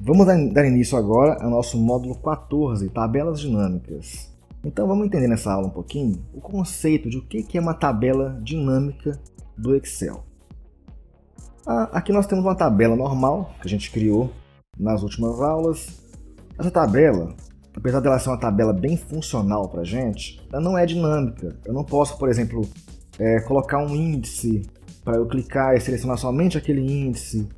Vamos dar início agora ao nosso módulo 14, tabelas dinâmicas. Então vamos entender nessa aula um pouquinho o conceito de o que é uma tabela dinâmica do Excel. Aqui nós temos uma tabela normal que a gente criou nas últimas aulas. Essa tabela, apesar dela ser uma tabela bem funcional para a gente, ela não é dinâmica. Eu não posso, por exemplo, colocar um índice para eu clicar e selecionar somente aquele índice.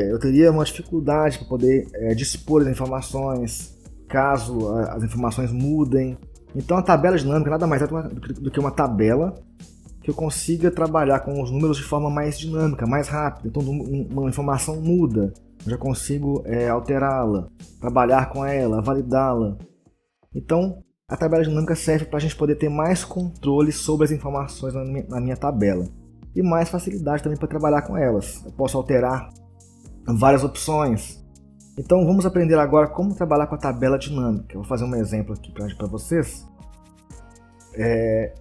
Eu teria uma dificuldade para poder dispor as informações caso as informações mudem. Então a tabela dinâmica nada mais é do que uma tabela que eu consiga trabalhar com os números de forma mais dinâmica, mais rápida. Então uma informação muda, eu já consigo alterá-la, trabalhar com ela, validá-la. Então a tabela dinâmica serve para a gente poder ter mais controle sobre as informações na minha tabela e mais facilidade também para trabalhar com elas. Eu posso alterar várias opções. Então vamos aprender agora como trabalhar com a tabela dinâmica. Eu vou fazer um exemplo aqui para vocês.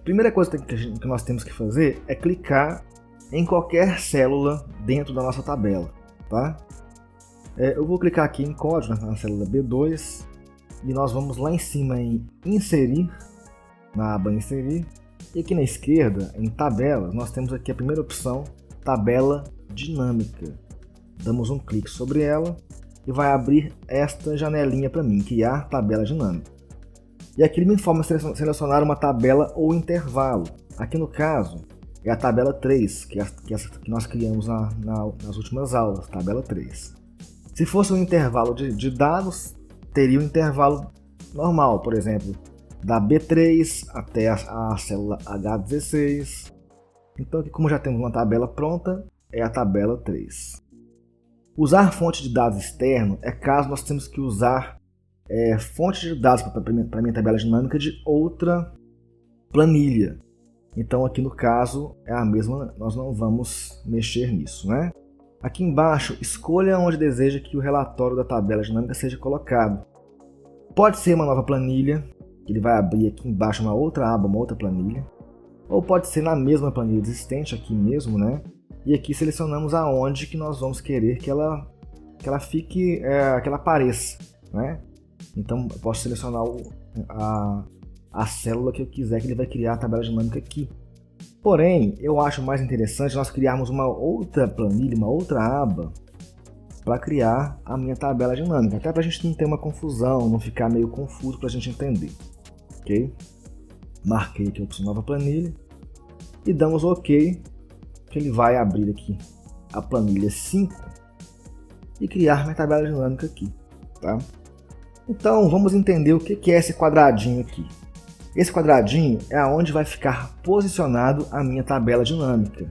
Primeira coisa que nós temos que fazer é clicar em qualquer célula dentro da nossa tabela, tá? Eu vou clicar aqui em código na célula B2 e nós vamos lá em cima em inserir, na aba inserir, e aqui na esquerda em tabelas nós temos aqui a primeira opção, tabela dinâmica. Damos um clique sobre ela e vai abrir esta janelinha para mim, criar tabela dinâmica. E aqui ele me informa selecionar uma tabela ou intervalo. Aqui no caso é a tabela 3, que nós criamos nas últimas aulas, tabela 3. Se fosse um intervalo de dados, teria um intervalo normal, por exemplo, da B3 até a célula H16. Então aqui, como já temos uma tabela pronta, é a tabela 3. Usar fonte de dados externo é caso nós temos que usar fonte de dados para a minha tabela dinâmica de outra planilha. Então aqui no caso é a mesma, nós não vamos mexer nisso, né? Aqui embaixo, escolha onde deseja que o relatório da tabela dinâmica seja colocado. Pode ser uma nova planilha, ele vai abrir aqui embaixo uma outra aba, uma outra planilha. Ou pode ser na mesma planilha existente aqui mesmo, né? E aqui selecionamos aonde que nós vamos querer que ela fique, que ela apareça, né? Então eu posso selecionar a célula que eu quiser que ele vai criar a tabela dinâmica aqui. Porém, eu acho mais interessante nós criarmos uma outra planilha, uma outra aba para criar a minha tabela dinâmica, até para a gente não ter uma confusão, não ficar meio confuso para a gente entender, ok? Marquei aqui a opção nova planilha e damos OK, que ele vai abrir aqui a planilha 5 e criar minha tabela dinâmica aqui, tá? Então vamos entender o que é esse quadradinho aqui. Esse quadradinho é aonde vai ficar posicionado a minha tabela dinâmica.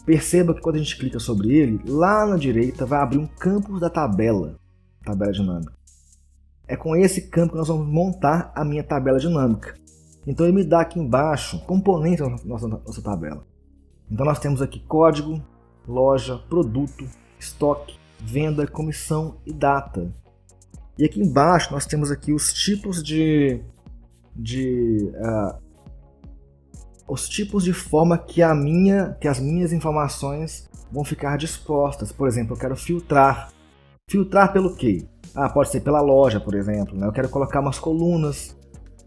Perceba que quando a gente clica sobre ele, lá na direita vai abrir um campo da tabela dinâmica. É com esse campo que nós vamos montar a minha tabela dinâmica. Então ele me dá aqui embaixo componentes da nossa tabela. Então nós temos aqui código, loja, produto, estoque, venda, comissão e data. E aqui embaixo nós temos aqui os tipos de forma que as minhas informações vão ficar dispostas. Por exemplo, eu quero filtrar. Filtrar pelo quê? Pode ser pela loja, por exemplo, né? Eu quero colocar umas colunas.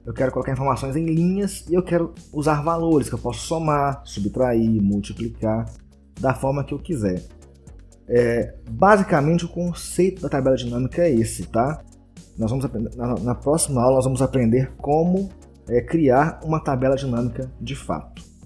Eu quero colocar informações em linhas e eu quero usar valores que eu posso somar, subtrair, multiplicar, da forma que eu quiser. Basicamente o conceito da tabela dinâmica é esse, tá? Nós vamos aprender, na próxima aula nós vamos aprender como criar uma tabela dinâmica de fato.